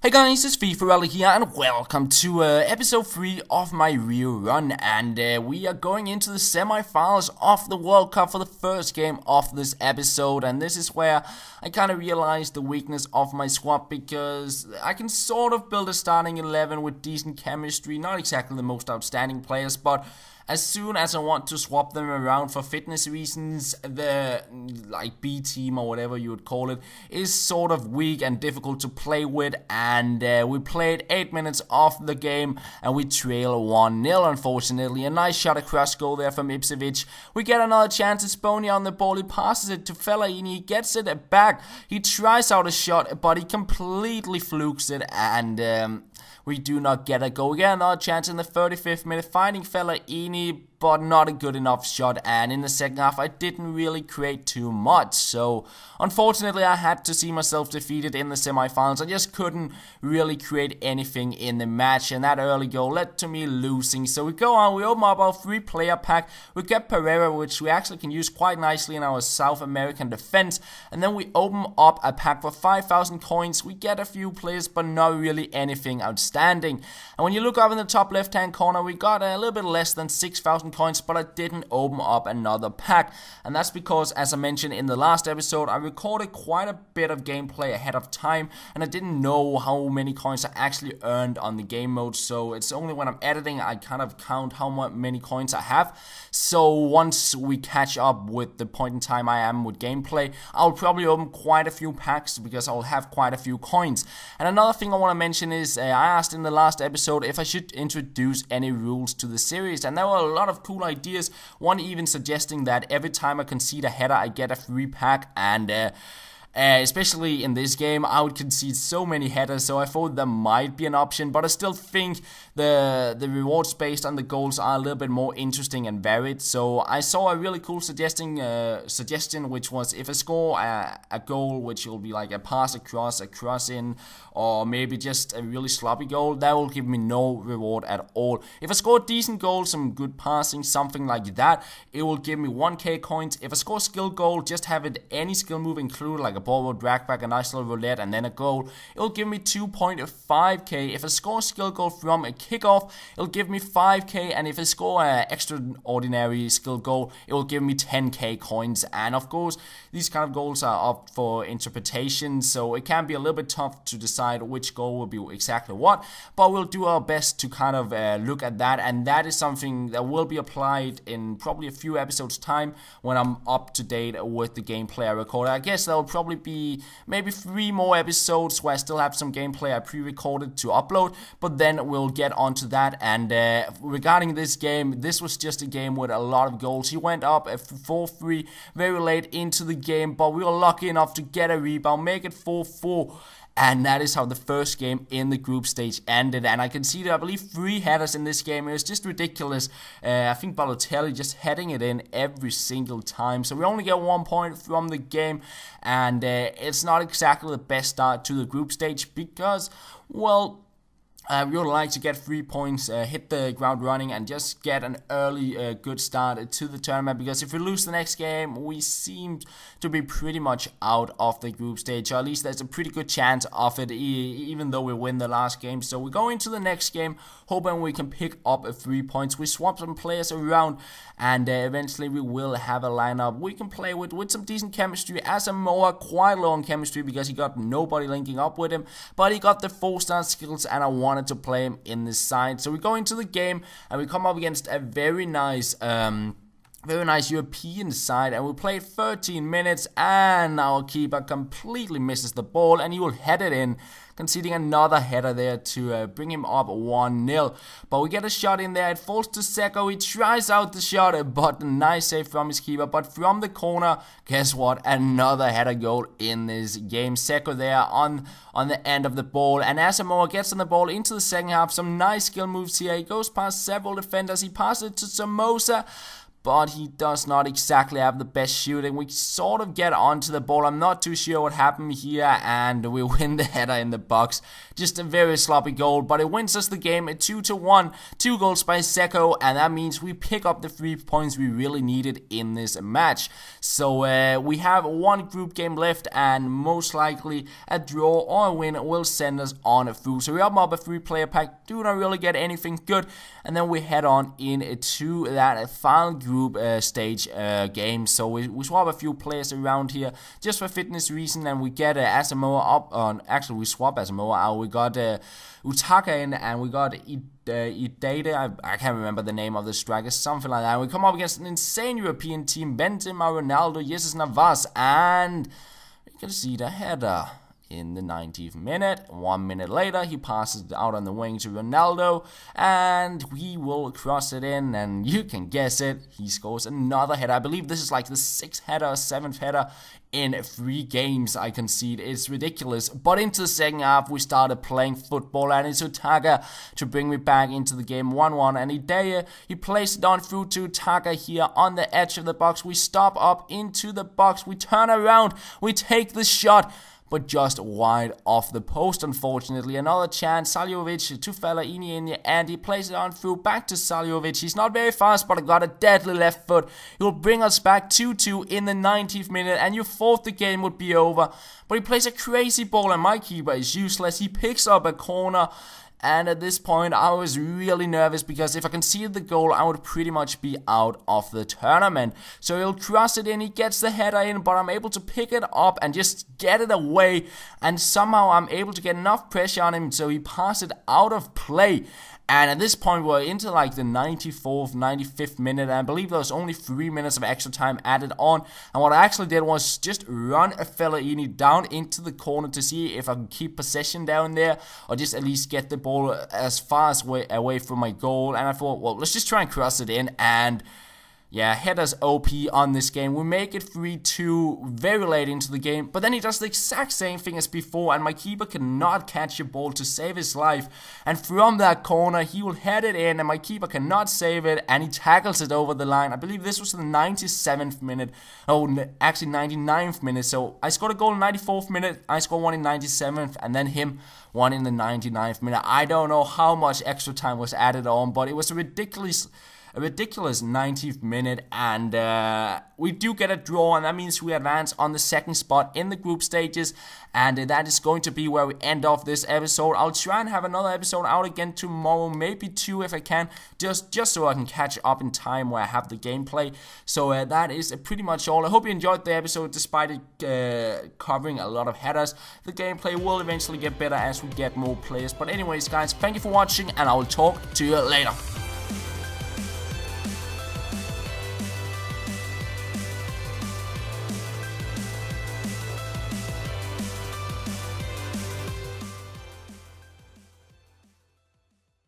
Hey guys, it's FifaRalle here and welcome to episode 3 of my Rio Run, and we are going into the semi-finals of the World Cup for the first game of this episode. And this is where I kind of realized the weakness of my squad, because I can sort of build a starting 11 with decent chemistry, not exactly the most outstanding players, but as soon as I want to swap them around for fitness reasons, the like B team or whatever you would call it is sort of weak and difficult to play with. And we played 8 minutes of the game and we trail 1-0 unfortunately. A nice shot across goal there from Ipswich. We get another chance. It's Boney on the ball. He passes it to Fellaini. He gets it back. He tries out a shot, but he completely flukes it, and we do not get a goal. We get another chance in the 35th minute, finding Fellaini, but not a good enough shot. And in the second half, I didn't really create too much. So, unfortunately, I had to see myself defeated in the semi-finals. I just couldn't really create anything in the match, and that early goal led to me losing. So we go on, we open up our 3-player pack. We get Pereira, which we actually can use quite nicely in our South American defense. And then we open up a pack for 5,000 coins. We get a few players, but not really anything outstanding. And when you look up in the top left-hand corner, we got a little bit less than 6,000 coins, but I didn't open up another pack. And that's because, as I mentioned in the last episode, I recorded quite a bit of gameplay ahead of time, and I didn't know how many coins I actually earned on the game mode. So it's only when I'm editing I kind of count how many coins I have. So once we catch up with the point in time I am with gameplay, I'll probably open quite a few packs because I'll have quite a few coins. And another thing I want to mention is I asked in the last episode if I should introduce any rules to the series, and there were a lot of cool ideas. One even suggesting that every time I concede a header I get a free pack, and especially in this game I would concede so many headers, so I thought that might be an option. But I still think the rewards based on the goals are a little bit more interesting and varied. So I saw a really cool suggestion, which was if I score a goal, which will be like a pass across, a cross in, or maybe just a really sloppy goal, that will give me no reward at all. If I score a decent goal, some good passing, something like that, it will give me 1k coins. If I score a skill goal, just have it any skill move included, like a ball roll, drag back, a nice little roulette, and then a goal, it will give me 2.5k. If I score a skill goal from a kickoff, it'll give me 5k, and if I score an extraordinary skill goal, it will give me 10k coins. And of course, these kind of goals are up for interpretation, so it can be a little bit tough to decide which goal will be exactly what, but we'll do our best to kind of look at that. And that is something that will be applied in probably a few episodes time when I'm up to date with the gameplay I recorded. I guess there will probably be maybe 3 more episodes where I still have some gameplay I pre-recorded to upload, but then we'll get onto that. And regarding this game, this was just a game with a lot of goals. He went up at 4-3 very late into the game, but we were lucky enough to get a rebound, make it 4-4. And that is how the first game in the group stage ended. And I conceded, I believe, 3 headers in this game. It was just ridiculous. I think Balotelli just heading it in every single time. So we only get 1 point from the game. And it's not exactly the best start to the group stage because, well, we would like to get 3 points, hit the ground running, and just get an early good start to the tournament, because if we lose the next game, we seem to be pretty much out of the group stage, or at least there's a pretty good chance of it, even though we win the last game. So we go into the next game hoping we can pick up 3 points. We swap some players around, and eventually we will have a lineup we can play with some decent chemistry. Asamoah quite low on chemistry because he got nobody linking up with him, but he got the 4-star skills, and I wanted to play him in this side. So we go into the game and we come up against a very nice European side, and we played 13 minutes and our keeper completely misses the ball and he will head it in, conceding another header there to bring him up 1-0. But we get a shot in there, it falls to Seko, he tries out the shot, but a nice save from his keeper. But from the corner, guess what, another header goal in this game. Seko there on the end of the ball, and Asamoah gets on the ball into the second half, some nice skill moves here, he goes past several defenders, he passes it to Somoza, but he does not exactly have the best shooting. We sort of get onto the ball. I'm not too sure what happened here, and we win the header in the box. Just a very sloppy goal, but it wins us the game at 2-1. 2 goals by Seko, and that means we pick up the 3 points we really needed in this match. So we have 1 group game left, and most likely a draw or a win will send us on through. So we open up a 3-player pack, do not really get anything good, and then we head on into that final group stage game. So we swap a few players around here just for fitness reason, and we get Asamoah up on. Actually, we swap Asamoah out. We got Utaka in, and we got Idade. I can't remember the name of the striker, something like that. And we come up against an insane European team: Benzema, Ronaldo, Jesus Navas, and you can see the header in the 90th minute. 1 minute later, he passes it out on the wing to Ronaldo, and we will cross it in, and you can guess it, he scores another header. I believe this is like the 6th header, 7th header in 3 games I concede. It's ridiculous. But into the second half, we started playing football, and it's Utaka to bring me back into the game. 1-1, and Ideye, he plays it on through to Utaka here on the edge of the box. We stop up into the box, we turn around, we take the shot, but just wide off the post, unfortunately. Another chance, Saljovic to Fellaini, and he plays it on through back to Saljovic. He's not very fast, but got a deadly left foot. He will bring us back 2-2 in the 90th minute, and you thought the game would be over. But he plays a crazy ball, and my keeper is useless. He picks up a corner, and at this point, I was really nervous because if I conceded the goal, I would pretty much be out of the tournament. So he'll cross it in, he gets the header in, but I'm able to pick it up and just get it away. And somehow I'm able to get enough pressure on him so he passes it out of play. And at this point, we're into like the 94th, 95th minute, and I believe there was only 3 minutes of extra time added on. And what I actually did was just run a Fellaini down into the corner to see if I can keep possession down there, or just at least get the ball as far as away from my goal. And I thought, well, let's just try and cross it in, and yeah, headers OP on this game. We make it 3-2 very late into the game, but then he does the exact same thing as before, and my keeper cannot catch a ball to save his life. And from that corner, he will head it in, and my keeper cannot save it, and he tackles it over the line. I believe this was the 97th minute, actually 99th minute. So I scored a goal in 94th minute, I scored one in 97th, and then him one in the 99th minute. I don't know how much extra time was added on, but it was a ridiculous 90th minute, and we do get a draw, and that means we advance on the 2nd spot in the group stages, and that is going to be where we end off this episode. I'll try and have another episode out again tomorrow, maybe 2 if I can, just so I can catch up in time where I have the gameplay. So that is pretty much all. I hope you enjoyed the episode despite it covering a lot of headers. The gameplay will eventually get better as we get more players, but anyways guys, thank you for watching, and I will talk to you later.